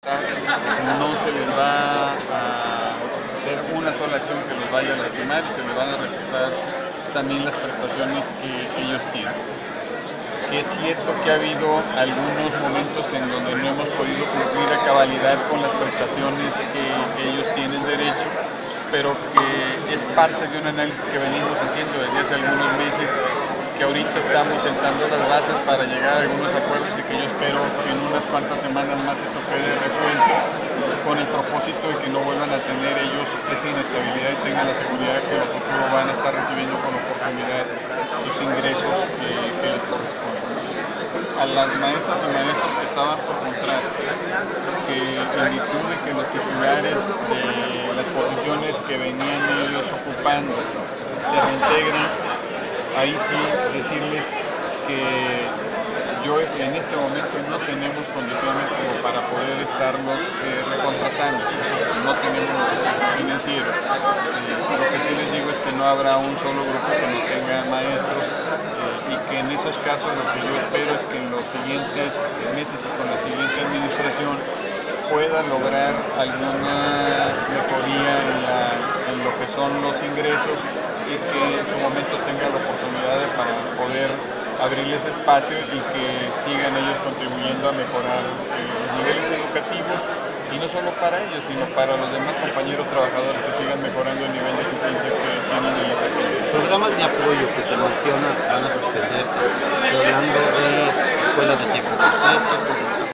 no se les va a hacer una sola acción que los vaya a lastimar y se les van a retrasar también las prestaciones que ellos tienen. Que es cierto que ha habido algunos momentos en donde no hemos podido cumplir a cabalidad con las prestaciones que ellos tienen derecho, pero que es parte de un análisis que venimos haciendo desde hace algunos meses, que ahorita estamos sentando las bases para llegar a algunos acuerdos y que yo espero que en unas cuantas semanas más esto quede resuelto, con el propósito de que no vuelvan a tener ellos esa inestabilidad y tengan la seguridad que en el futuro van a estar recibiendo con oportunidad sus ingresos que les corresponden. A las maestras y maestros que estaban por contrato, que en virtud de que los titulares de las posiciones que venían ellos ocupando se reintegran, ahí sí decirles que yo en este momento no tenemos condiciones como para poder estarlos recontratando, no tenemos financiero. Lo que sí les digo es que no habrá un solo grupo que no tenga maestros y que en esos casos lo que yo espero es que en los siguientes meses y con la siguiente administración pueda lograr alguna mejoría en lo que son los ingresos y que en su momento tenga la oportunidad para poder abrirles espacio y que sigan ellos contribuyendo a mejorar los niveles educativos y no solo para ellos, sino para los demás compañeros trabajadores que sigan mejorando el nivel de eficiencia que tienen en la categoría. Programas de apoyo que se mencionan van a suspenderse, estoy hablando de escuelas de tiempo completo,